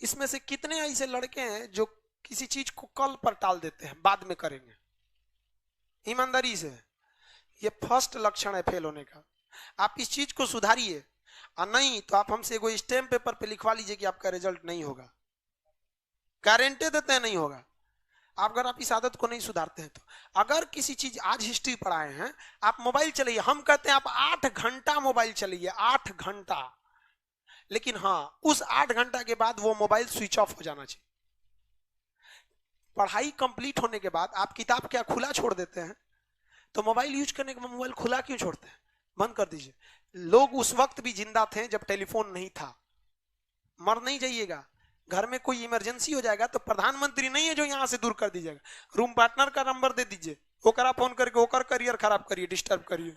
इसमें से कितने ऐसे लड़के हैं जो किसी चीज को कल पर टाल देते हैं, बाद में करेंगे? ईमानदारी से, ये फर्स्ट लक्षण है फेल होने का। आप इस चीज को सुधारिए, और नहीं तो आप हमसे एगो स्टैम्प पेपर पे लिखवा लीजिए कि आपका रिजल्ट नहीं होगा। गारंटी देते हैं नहीं होगा, अगर आप इस आदत को नहीं सुधारते हैं तो। अगर किसी चीज, आज हिस्ट्री पढ़ाए हैं, आप मोबाइल चलाइए, हम कहते हैं आप 8 घंटा मोबाइल चलाइए, 8 घंटा, लेकिन हाँ उस 8 घंटा के बाद वो मोबाइल स्विच ऑफ हो जाना चाहिए। पढ़ाई कंप्लीट होने के बाद आप किताब क्या खुला छोड़ देते हैं? तो मोबाइल यूज करने के बाद मोबाइल खुला क्यों छोड़ते हैं? बंद कर दीजिए। लोग उस वक्त भी जिंदा थे जब टेलीफोन नहीं था। मर नहीं जाइएगा, घर में कोई इमरजेंसी हो जाएगा तो प्रधानमंत्री नहीं है जो यहां से दूर कर दीजिएगा, रूम पार्टनर का नंबर दे दीजिए, ओकरा फोन करके ओकर करियर खराब करिए, डिस्टर्ब करिए,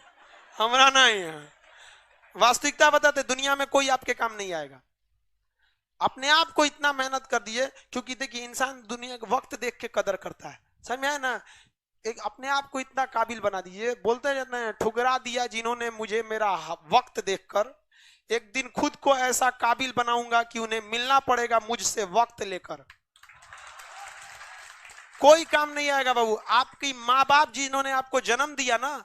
हमारा नहीं है। वास्तविकता बताते, दुनिया में कोई आपके काम नहीं आएगा। अपने आप को इतना मेहनत कर दिए, क्योंकि देखिए इंसान दुनिया का वक्त देख के कदर करता है, समझ में आया ना? एक अपने आप को इतना काबिल बना दीजिए। बोलते रहते हैं, ठुकरा दिया जिन्होंने मुझे मेरा वक्त देखकर, एक दिन खुद को ऐसा काबिल बनाऊंगा कि उन्हें मिलना पड़ेगा मुझसे वक्त लेकर। कोई काम नहीं आएगा बाबू। आपकी माँ बाप जिन्होंने आपको जन्म दिया ना,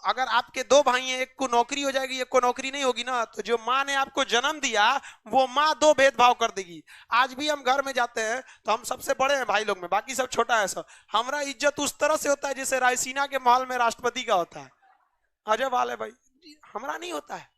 अगर आपके 2 भाई हैं, एक को नौकरी हो जाएगी, एक को नौकरी नहीं होगी ना, तो जो माँ ने आपको जन्म दिया वो माँ 2 भेदभाव कर देगी। आज भी हम घर में जाते हैं तो हम सबसे बड़े हैं भाई लोग में, बाकी सब छोटा है। सब हमारा इज्जत उस तरह से होता है जैसे रायसीना के महल में राष्ट्रपति का होता है। अजब हाल है भाई, हमारा नहीं होता है।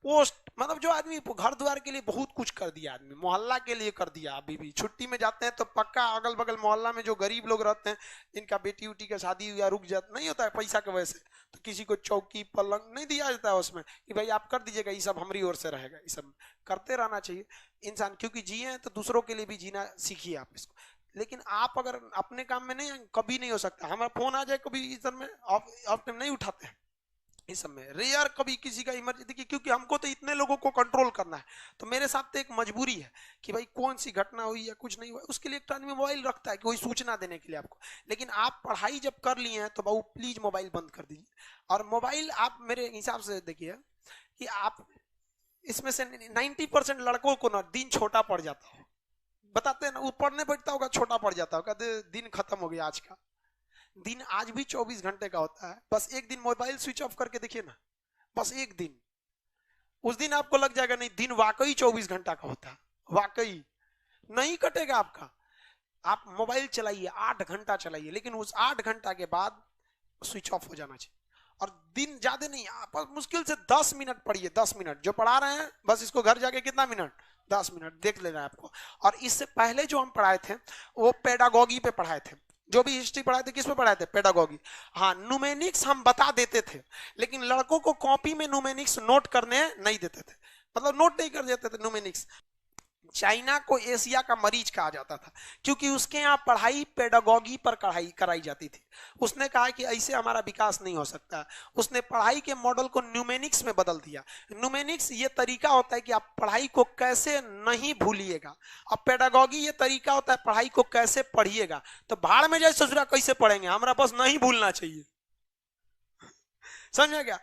पोस्ट मतलब जो आदमी घर द्वार के लिए बहुत कुछ कर दिया, आदमी मोहल्ला के लिए कर दिया। अभी भी छुट्टी में जाते हैं तो पक्का अगल बगल मोहल्ला में जो गरीब लोग रहते हैं, जिनका बेटी उटी का शादी या रुक जाता नहीं होता है पैसा की वजह से, तो किसी को चौकी पलंग नहीं दिया जाता है उसमें कि भाई आप कर दीजिएगा, ये सब हमारी ओर से रहेगा। ये सब करते रहना चाहिए इंसान, क्योंकि जिए तो दूसरों के लिए भी जीना सीखिए आप इसको। लेकिन आप अगर अपने काम में नहीं, कभी नहीं हो सकता। हमारा फोन आ जाए कभी इस सब में ऑफ टाइम नहीं उठाते हैं, इस सब में रेयर कभी किसी का इमरजेंसी। देखिए क्योंकि हमको तो इतने लोगों को कंट्रोल करना है, तो मेरे साथ तो एक मजबूरी है कि भाई कौन सी घटना हुई या कुछ नहीं हुआ, उसके लिए एक आदमी मोबाइल रखता है कि कोई सूचना देने के लिए आपको। लेकिन आप पढ़ाई जब कर लिए हैं तो बाबू प्लीज मोबाइल बंद कर दीजिए। और मोबाइल आप मेरे हिसाब से देखिए कि आप इसमें से 90% लड़कों को ना दिन छोटा पड़ जाता हो, बताते हैं ना, वो पढ़ने बैठता होगा छोटा पड़ जाता होगा, दिन खत्म हो गया आज का। दिन आज भी 24 घंटे का होता है। बस एक दिन मोबाइल स्विच ऑफ करके देखिए ना, बस एक दिन, उस दिन आपको लग जाएगा नहीं दिन वाकई 24 घंटा का होता है, वाकई नहीं कटेगा आपका। आप मोबाइल चलाइए, 8 घंटा चलाइए, लेकिन उस 8 घंटा के बाद स्विच ऑफ हो जाना चाहिए। और दिन ज्यादा नहीं, आप मुश्किल से 10 मिनट पढ़िए, 10 मिनट जो पढ़ा रहे हैं बस इसको घर जाके कितना मिनट, 10 मिनट देख लेना है आपको। और इससे पहले जो हम पढ़ाए थे वो पेडागोगी पे पढ़ाए थे, जो भी हिस्ट्री पढ़ाए थे किस पे पढ़ाए थे, पेडागोगी। हाँ न्यूमेनिक्स हम बता देते थे, लेकिन लड़कों को कॉपी में न्यूमेनिक्स नोट करने नहीं देते थे, मतलब नोट नहीं कर देते थे न्यूमेनिक्स। चाइना को एशिया का मरीज कहा जाता था, क्योंकि उसके यहाँ पढ़ाई पेडागोगी पर कराई जाती थी। उसने कहा कि ऐसे हमारा विकास नहीं हो सकता, उसने पढ़ाई के मॉडल को न्यूमेनिक्स में बदल दिया। न्यूमेनिक्स ये तरीका होता है कि आप पढ़ाई को कैसे नहीं भूलिएगा, और पेडागोगी ये तरीका होता है पढ़ाई को कैसे पढ़िएगा। तो भाड़ में जाए ससुरा कैसे पढ़ेंगे, हमारा बस नहीं भूलना चाहिए, समझ में गया।